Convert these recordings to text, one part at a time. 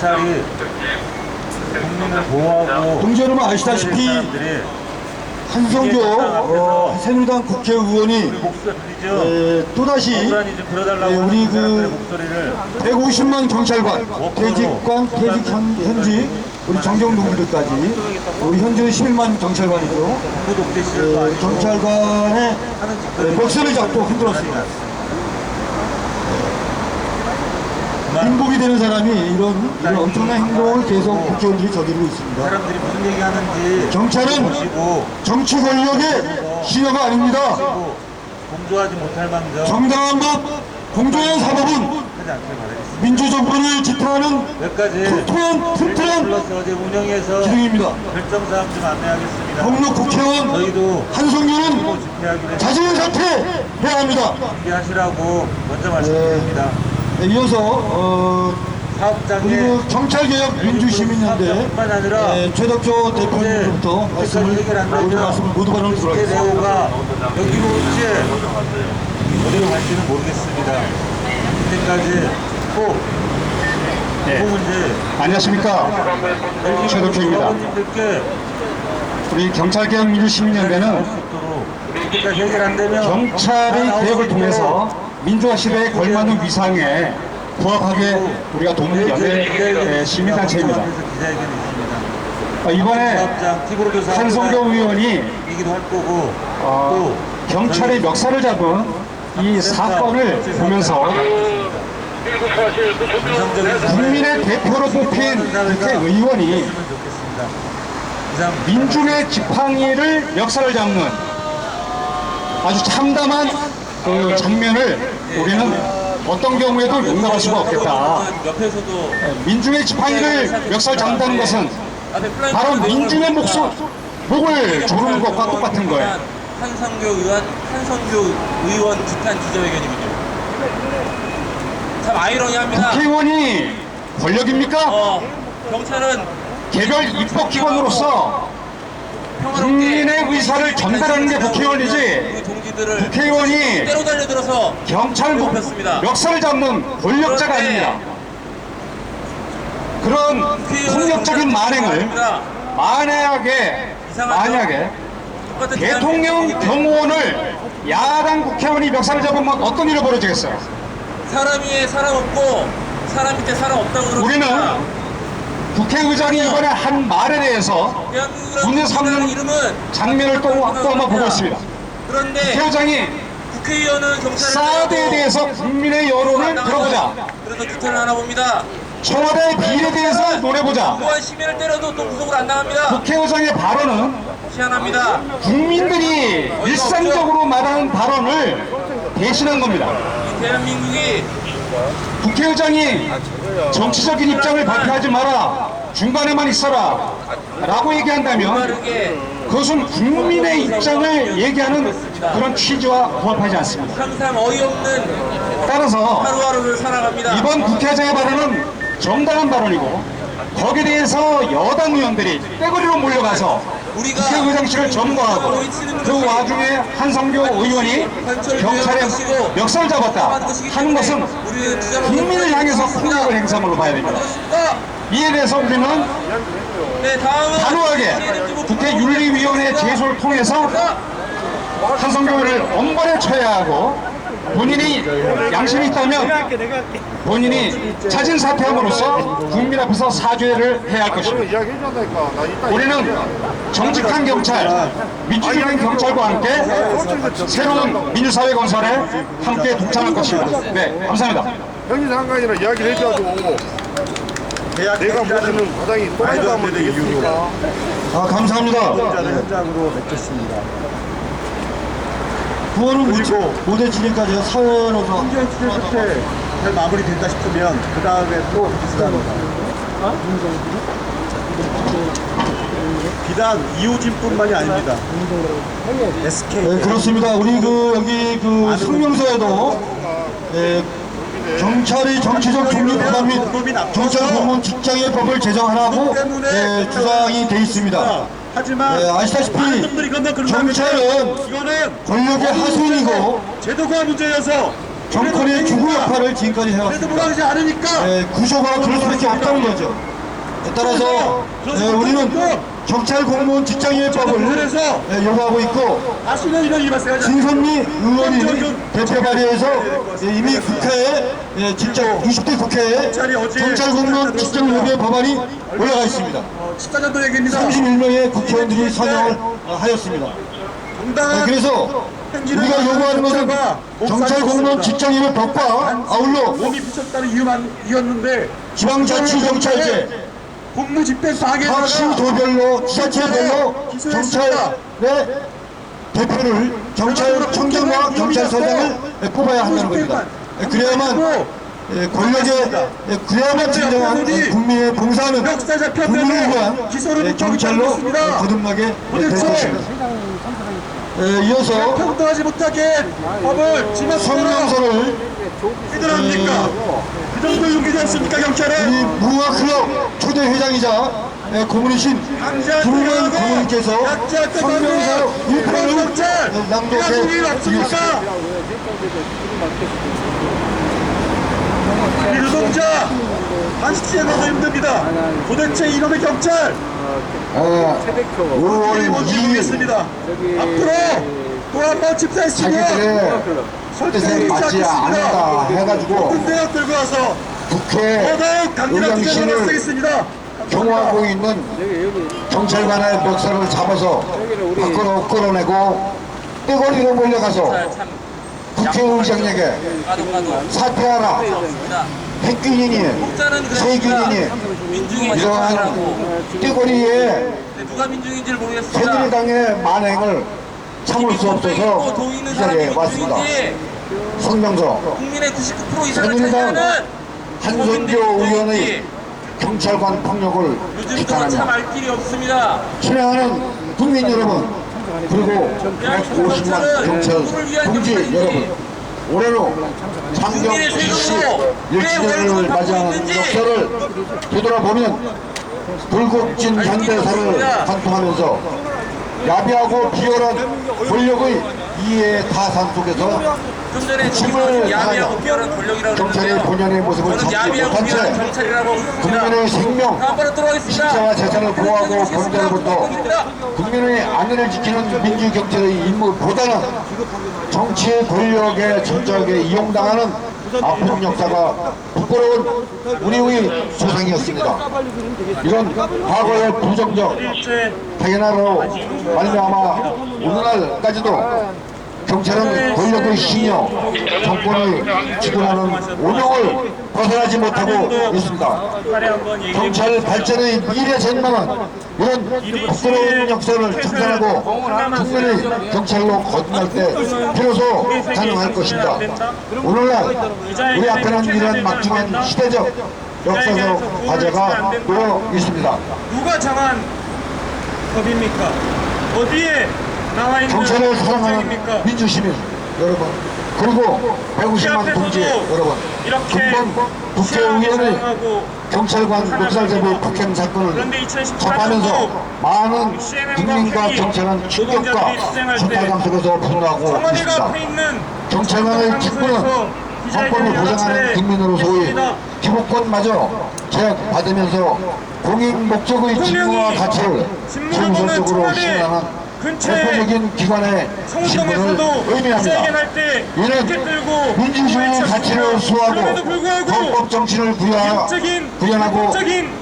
경찰이 국민을 보호하고 동지 여러분 아시다시피 사람들이 한성교 새누리당 국회의원이 목소리 들리죠? 또다시 법안이 좀 들어달라고 우리 하는 사람들의 목소리를 150만 경찰관, 퇴직관, 퇴직 현직, 우리 정경 동지들까지 우리 현재 11만 경찰관이죠. 구독대 시절도 아니고 경찰관의 하는 짓거리 멱살을 잡고 흔들었습니다. 민복이 되는 사람이 이런 엄청난 행동을 계속 국회의원들이 저지르고 있습니다. 사람들이 무슨 얘기하는지 경찰은 보시고 정치 권력의 신여가 아닙니다. 공조하지 못할 망정 정당한 법, 공정한 사법은 하지 않길 바라겠습니다. 민주정부를 지탱하는 여기까지 튼튼한 플러스 어제 운영해서 기능입니다. 결정사항 좀 안내하겠습니다. 폭력 국회의원 저희도 한성규는 집회하기로 자진 사퇴해야 합니다. 준비하시라고 먼저 말씀드립니다. 이어서 사업장에 그리고 경찰개혁 민주시민연대 뿐만 아니라 최덕조 대표님부터 오늘 말씀을 모두 발언을 들어가겠습니다. 대우가 여기로 올지 어디로 갈지는 모르겠습니다. 그때까지 꼭 그 문제 안녕하십니까, 최덕조입니다. 분들께 우리 경찰개혁 민주시민연대는 그때까지 해결 안 되면 경찰의 개혁을 통해서 민주화 시대에 걸맞는 위상에 부합하게 우리가 돕는 연대 시민단체입니다. 이번에 한성교 의원이 또 경찰의 멱살을 잡은 이 사건을 보면서 국민의 대표로 뽑힌 국회의원이 민중의 지팡이를 멱살을 잡는 아주 참담한 그 장면을 우리는 어떤 경우에도 용납할 수가 없겠다. 민중의 지팡이를 멱살 잡는다는 것은 바로 민중의 목을 조르는 것과 똑같은 거예요. 한성교 의원 규탄 기자회견이군요. 참 아이러니합니다. 국회의원이 권력입니까? 경찰은 개별 입법기관으로서 국민의 의사를 전달하는 게 국회의원이지, 국회의원이 때로 달려들어서 경찰 멱살을 잡는 권력자가 아닙니다. 그런 폭력적인 만행을 만약에 대통령 경호원을 야당 국회의원이 멱살을 잡으면 어떤 일이 벌어지겠어요? 사람 위에 사람 없고 사람 밑에 사람 없다고 그러니까 우리는 국회의장이 이번에 한 말에 대해서 문제 삼는 장면을 또 한번 보고 있습니다. 그런데 국회의장이 국회의원은 경찰을 사드에 대해서 국민의 여론을 들어보자, 그래서 규탄을 하나 봅니다. 청와대 비리에 대해서 논해보자. 또한 시민을 때려도 또 구속을 안 당합니다. 국회의장의 발언은 희한합니다. 국민들이 일상적으로 말하는 발언을 대신한 겁니다. 이 대한민국이 국회의장이 정치적인 입장을 발표하지 마라, 중간에만 있어라 라고 얘기한다면 빠르게 그것은 국민의 입장을 얘기하는 그런 취지와 부합하지 않습니다. 항상 어이없는 따라서 하루하루를 살아갑니다. 이번 국회의장의 발언은 정당한 발언이고, 거기에 대해서 여당 의원들이 떼거리로 몰려가서 국회의장실을 점거하고 그 와중에 한성교 의원이 경찰의 멱살을 잡았다 하는 것은 국민을 향해서 폭력을 행사한 걸로 봐야 됩니다. 이에 대해서 우리는 단호하게 국회윤리위원회 제소를 통해서 한성교 의원을 엄벌에 처해야 하고, 본인이 양심이 있다면 본인이 자진 사퇴함으로써 국민 앞에서 사죄를 해야 할 것입니다. 우리는 정직한 경찰, 민주적인 경찰과 함께 새로운 민주사회 건설에 함께 동참할 것입니다. 네, 감사합니다. 형사상관이랑 이야기를 해줘가지고 내가 보시는 과장이 똑같다면 되겠습니까? 감사합니다. 현장으로 맺겠습니다. 구호는 못 해지니까 사회로서 현재 취재 잘 마무리된다 싶으면 그 다음에 또 비슷합니다. 비단 이호진뿐만이 아닙니다. SK. 네, 그렇습니다. 우리 여기 성명서에도 경찰의 정치적 중립화 및 경찰 공무원 직장의 법을 제정하라고 주장이 되어 있습니다. 하지만 아시다시피 분들이 건너 경찰은 이거는 권력의 하수인이고 제도가 문제여서 정권의 주구 역할을 지금까지 그래도 해왔습니다. 몰아가지 않으니까 구조가 그럴 수밖에 없다는 거죠. 따라서 우리는 경찰 공무원 직장인법을 요구하고 있고, 아시는 이런 일말씀 진선미 의원이 대표 발의해서 이미 국회에 진짜 20대 국회에 경찰 공무원 직장요구 법안이 올라가 있습니다. 14년도 얘기입니다. 31명의 국회의원들이 선정을 하였습니다. 그래서 우리가 요구하는 것은 경찰 공무원 직장인의 법과 아울러 몸이 비쳤다는 이유였는데 지방자치경찰제, 공무 집행 방해다가 각 시도별로, 지자체별로 경찰의 대표를 경찰청장과 경찰서장을 뽑아야 한다는 겁니다. 그래야만 그래야만 진정한 국민의 봉사하는 국민을 위한 경찰로 거듭나게 될 것입니다. 이어서 평등하지 못하게 법을 지면 성명서를 해드립니까? 그 정도 용기되었습니까 경찰에? 우리 무궁화클럽 초대 회장이자 고문이신 김웅원 고문님께서 성명서 1편을 낭독해 드리겠습니다. 우리 노동자 한시치에서도 힘듭니다. 도대체 이놈의 경찰 5월 뭔지 2일 모르겠습니다. 앞으로 또 한 번 집사했으면 자기들의 뜻에 맞지 않는다 해가지고 군대가 끌고 와서 국회 더더욱 강렬한 투쟁을 의장실을 쓰겠습니다. 경호하고 있는 경찰관의 멱살을 잡아서 밖으로 끌어내고 떼거리로 몰려가서 참 국회의장에게 까덕까덕 사퇴하라, 핵균이니 공짜는 세균이니 민중의 이러한 역할이라고. 떼거리에 누가 민중인지를 모르겠습니다. 새누리당의 만행을 참을 수 없어서 이 자리에 왔습니다. 성명서 국민의 99% 이상을 새누리당 차지하는 한선교 의원의 경찰관 폭력을 요즘 비판하며 참 알 길이 없습니다. 친애하는 국민 여러분, 그리고 150만 경찰 동지 여러분, 올해로 창경 70 1주년을 맞이하는 역사를 되돌아보면 불국진 현대사를 관통하면서 야비하고 비열한 권력의 이해 타산 속에서 좀 전에 힘을 야비하고 비열한 권력이라고 경찰의 그러는데요. 본연의 모습을 저는 잡지 야비하고 못한 비열한 채 경찰이라고 국민의 했습니다. 생명, 다음번에 들어가겠습니다. 신체와 재산을 보호하고 경찰부터 국민의 안전을 지키는 민주경찰의 임무보다는 정치의 권력에 철저하게 이용당하는 아픈 역사가 부끄러운 우리의 소상이었습니다. 이런 과거의 부정적 당연하로 말미암아 오늘날까지도 경찰은 권력의 신여, 정권의 주관하는 운영을 벗어나지 못하고 있습니다. 경찰 발전의 미래 전망은 이런 부끄러운 역사를 청산하고 국민의 경찰로 거듭날 때 비로소 가능할 것입니다. 오늘날 우리 앞에는 이런 막중한 시대적 역사적 과제가 놓여 있습니다. 누가 정한 법입니까? 어디에 나와 있는 경찰을 사랑하는 법입니까? 민주시민 여러분, 그리고 150만 동지 여러분, 금번 국회의원의 경찰관 멱살잡이 폭행 사건을 접하면서 많은 국민과 경찰은 충격과 소탈감 속에서 분노하고 청와대가 있습니다. 앞에 있는 경찰관의 직무는 헌법을 보장하는 국민으로서의 기본권마저 제약받으면서 공익 목적의 직무와 가치를 최우선적으로 실현하는 대표적인 기관의 신분을 의미합니다. 이는 민주주의 가치를 수호하고 헌법 정신을 구현하고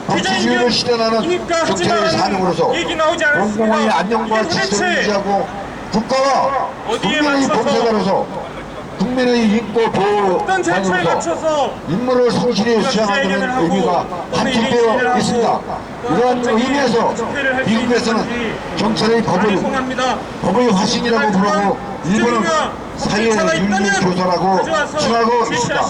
법치주의를 실현하는 경찰의 사명으로서 공공의 안녕과 질서를 유지하고 국가와 국민의 봉사자로서 국민의 인권 보호관으로서 임무를 성실히 수행하는 의미가 한집되어 있습니다. 이러한 의미에서 미국에서는 경찰의 법의 화신이라고 부르고 일본은 사회윤리교사라고 칭하고 있습니다.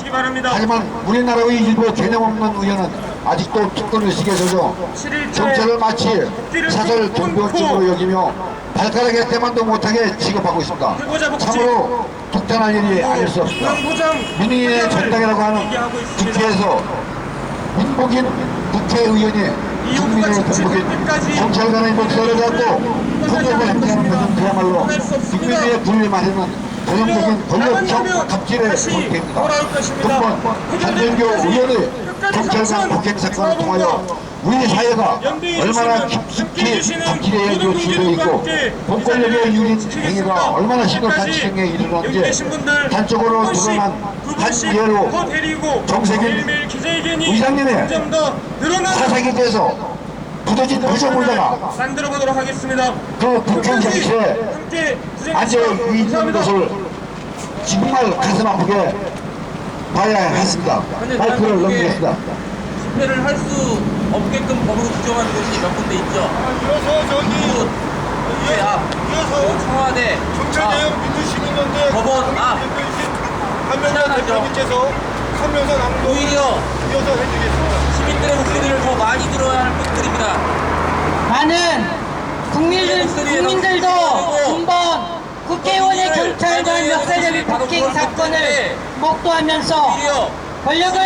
하지만 우리나라의 일부 개념 없는 의원은 아직도 특권의식에 젖어 경찰을 마치 사설 경비원직으로 여기며 발가락에 때만도 못하게 취급하고 있습니다. 참으로 독단한 일이 아닐 수 없습니다. 민의의 전당이라고 하는 국회에서 민복인 국회의원이 국민의 공복인 경찰관의 목소리를 갖고 폭력을 행사하는 것은 그야말로 국민의 분리마련은 전형적인 권력형 갑질의 형태입니다. 또한 한정교 의원의 경찰관 폭행 사건을 통하여 우리 사회가 얼마나 깊숙이 갑질의 연기로 주도 있고 공권력의 유린 행위가 얼마나 심각한 지경에 이르렀는지 단적으로 드러난 한 예로 정세균 의장님의 사상에 대해서 부서진 부정물자가 만들어 보도록 하겠습니다. 그 국회의장실에 함께 앉아 있는 것을 정말 가슴 아프게 봐야 했습니다. 마이크를 넘기겠습니다. 집회를 할 수 없게끔 법으로 규정한 곳이 몇 군데 있죠. 이어서 저기 국회 앞, 그리고 청와대 경찰 앞, 대형 민주시민연대 법원 앞. 한명상 대표님께서 한명상 낭독 오히려 이어서 해주겠습니다. 시민들의 목소리를 더 많이 들어야 할 분들입니다. 많은 국민들도 군번 국회의원의 경찰관 역사적인 폭행 사건을 목도하면서 권력을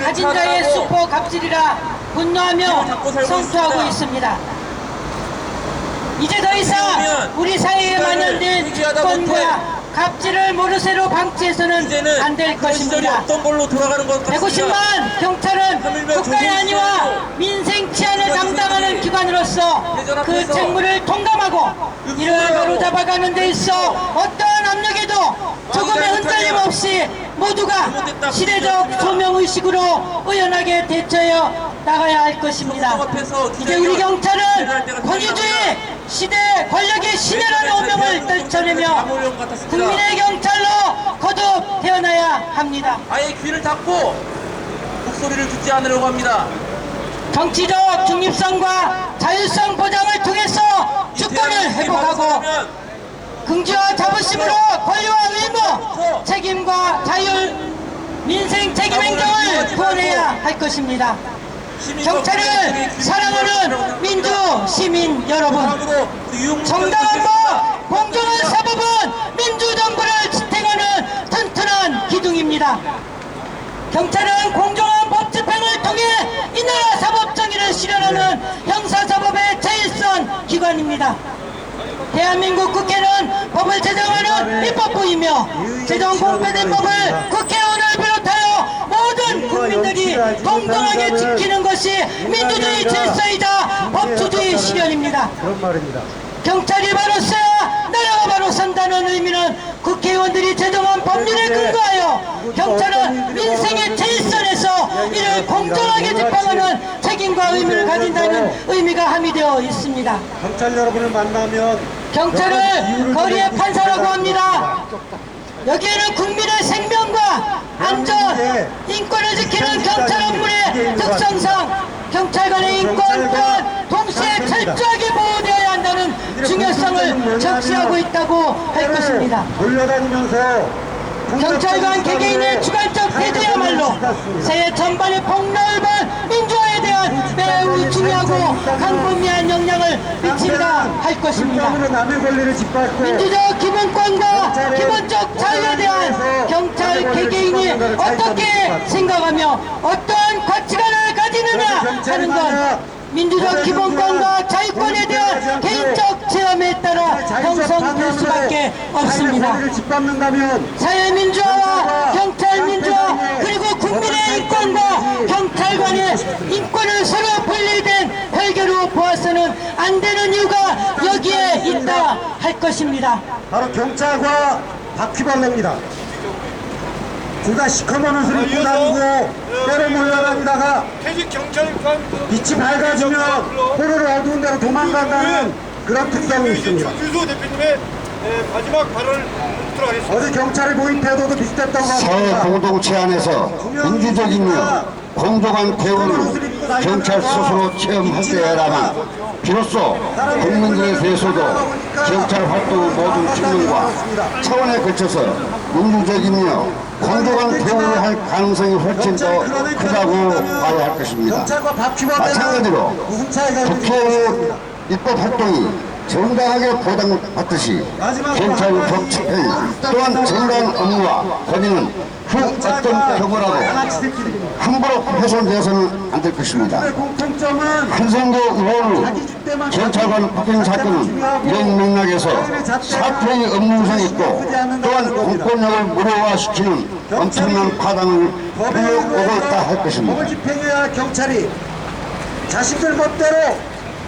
가진 자의 수포 갑질이라 분노하며 성토하고 있습니다. 이제 더 이상 우리 사회에 만연된 기권과 갑질을 모르쇠로 방치해서는 안 될 것입니다. 어떤 걸로 돌아가는 것 같습니다. 150만 경찰은 국가의 안위와 민생 치안을 담당하는 기관으로서 그 책무를 통감하고 이를 바로잡아가는 데 있어 어떠한 압력에도 조금의 흔들림 없이 모두가 시대적 소명의식으로 의연하게 대처해 나가야 할 것입니다. 이제 우리 경찰은 권위주의 시대 권력의 신뢰라는 오명을 떨쳐내며 국민의 경찰로 거듭 태어나야 합니다. 아예 귀를 닫고 목소리를 듣지 않으려고 합니다. 정치적 중립성과 자율성 보장을 통해서 주권을 회복하고 긍지와 자부심으로 권리와 의무, 책임과 자율, 민생 책임 행정을 구원해야 할 것입니다. 경찰을 사랑하는 민주 시민 여러분, 정당함과 공정한 사법은 민주정부를 지탱하는 튼튼한 기둥입니다. 경찰은 공정한 법 집행을 통해 이 나라 사법 정의를 실현하는 형사사법의 제일선 기관입니다. 대한민국 국회는 법을 제정하는 입법부이며 제정 공표된 법을 국회의원을 비롯하여 모든 국민들이 동등하게 지키는 것이 민주주의 질서이자 법치주의 실현입니다. 그런 말입니다. 경찰이 바로 써야 나라가 바로 선다는 의미는 국회의원들이 제정한 법률에 근거하여 경찰은 민생의 제일선에서 이를 공정하게 집행하는 책임과 의무를 가진다는 의미가 함의되어 있습니다. 경찰 여러분을 만나면 경찰을 거리의 판사라고 합니다. 여기에는 국민의 생명과 안전, 인권을 지키는 경찰 업무의 특성상 경찰관의 인권과 동시에 철저하게 보호되어야 한다는 중요성을 적시하고 있다고 할 것입니다. 돌려다니면서 경찰관 개개인의 주관적 태도야말로 새해 전반의 폭넓은 민주화에 대한 매우 중요하고 강분미한 영향을 미친다 할 것입니다. 남의 권리를 짓밟고 민주적 기본권과 기본적 자유에 대한 경찰 개개인이 어떻게 생각하며 어떠한 가치관을 가지느냐 하는 건 민주적 기본권과 자유권에 대한 개인적 체험에 따라 형성될 수밖에 없습니다. 사회 민주화와 경찰 민주화 그리고 국민의 인권과 경찰관의 인권을 서로 분리된 별개로 보아서는 안 되는 이유가 여기에 있다 할 것입니다. 바로 경찰과 바퀴벌레입니다. 둘 다 시커먼 옷을 입고 다니고 때로 몰려다니다가 퇴직 경찰관 빛이 밝아지면 호로를 어두운 데로 도망간다는 그런 특성이 있습니다. 주소 대표님의 마지막 발언을 듣도록 하겠습니다. 어제 경찰의 모임 태도도 비슷했던 것 사회 같습니다. 공동체 안에서 민주적이며 공정한 대우를 경찰 스스로 체험할 때라면 비로소 국민들에 대해서도 경찰 활동의 모든 측면과 차원에 걸쳐서 민주적이며 공정한 대우를 할 가능성이 훨씬 더 크다고 봐야 할 것입니다. 경찰과 바퀴벌레는 마찬가지로 무슨 차이가 있는지 국회의 모르겠습니다. 입법 활동이 정당하게 보장받듯이 경찰 법 집행 또한 정당한 업무와 권위는 그 어떤 경우라도 함부로 훼손되어서는 안 될 것입니다. 공통점은 한성교 의원을 경찰관 폭행 사건은 이런 맥락에서 사태의 엄중성이 있고 또한 공권력을 무료화시키는 엄청난 파장을 불러오고 있다 할 것입니다. 법을 집행해야 할 경찰이 자신들 멋대로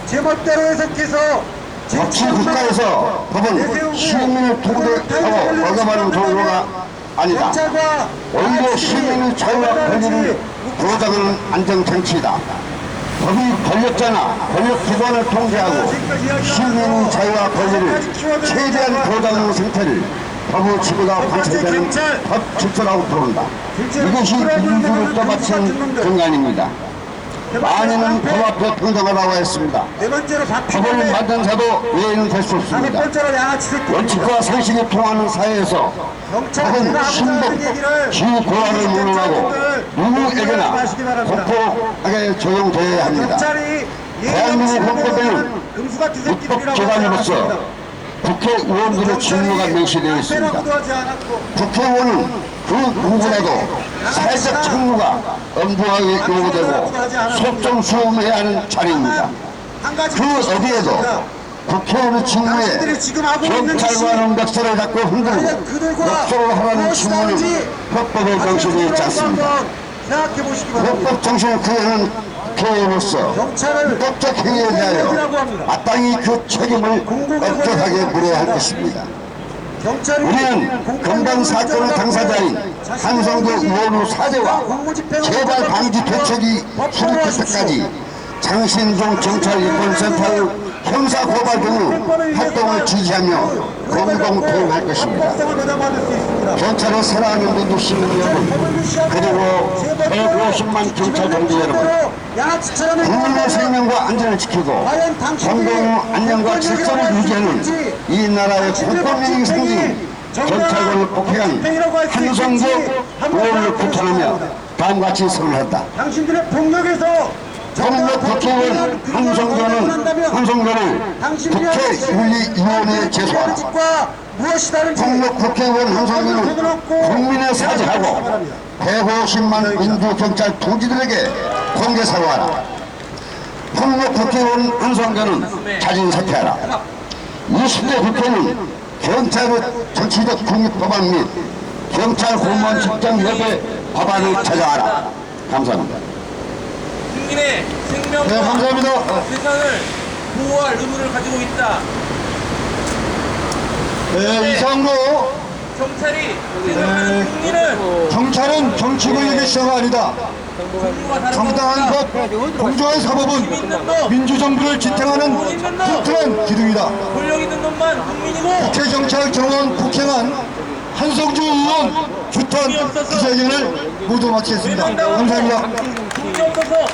제멋대로 해석해서 법치 국가에서 법은 시민을 도구대하고 월급하는 정도가 아니다. 경찰과 오히려 시민의 자유와 권리를 보장하는 안정장치이다. 법이 권력자나 권력기관을 통제하고 시민의 자유와 권리를 최대한 보장하는 상태를 법의 지구가 관철되는 법 질서라고 부른다. 이것이 민주주의를 떠받치는 근간입니다. 만인은 법 앞에 평등하다고 했습니다. 네 번째로 법을 만든 자도 외에는 될 수 다섯 없습니다. 번째로 양아치 새끼 원칙과 상식이 통하는 사회에서 법은 신복, 지고라를 물러나고 누구에게나 공평하게 적용되어야 합니다. 대한민국 헌법에는 입법기관으로서 국회의원들의 직무가 명시되어 있습니다. 국회의원은 그 누구보다도 사회적 책무가 엄중하게 요구되고 속정수험해야 하는 자리입니다. 그 어디에도 국회의원의 직무에 경찰관은 멱살을 잡고 흔들고 역소를 하라는 직무는 헌법에 명시되어 있지 않습니다. 생각해 보시기 바랍니다. 헌법 정신을 구현하는 국회의원으로서 법적 행위에 대하여 마땅히 그 책임을 엄격하게 물어야 할 것입니다. 우리는 금방 사건의 당사자인 한성도 의원의 사죄와 재발 방지 대책이 수립될 때까지 장신종 경찰 인권센터의 형사 고발 등의 활동을 지지하며 공동 대응할 것입니다. 경찰을 사랑하는 모든 시민 여러분, 그리고 150만 경찰 동지 여러분, 국민의 생명과 안전을 지키고 공공 안녕과 질서를 유지하는 이 나라의 공권력이 생긴 경찰관을 폭행한 한성조 의원을 구탄하며 다음과 같이 선언한다. 당신들의 폭력에서 폭력 국회의원 한성조를 국회윤리위원회에 제소하라. 폭력 국회의원 한성조는 국민에 사죄하고 150만 민주경찰 동지들에게 공개 사과하라. 폭력 국회의원 한성조는 자진 사퇴하라. 20대 국회는 경찰의 정치적 국립법안 및 경찰 공무원 직장협의 법안을 제정하라. 감사합니다. 국민의 생명과 네, 감사합니다. 세상을 보호할 의무를 가지고 있다. 네, 이상으로 경찰이 생각하는 국민은 경찰은 정치 권력의 시사가 아니다. 종류가 다른 정당한 것보다 법, 공정한 사법은 민주정부를 지탱하는 튼튼한 기둥이다. 권력 있는 놈만 국민이고 국회경찰 정원 폭행한 한성주 의원 규탄 기자회견을 모두 마치겠습니다. 감사합니다. 국민이 없어서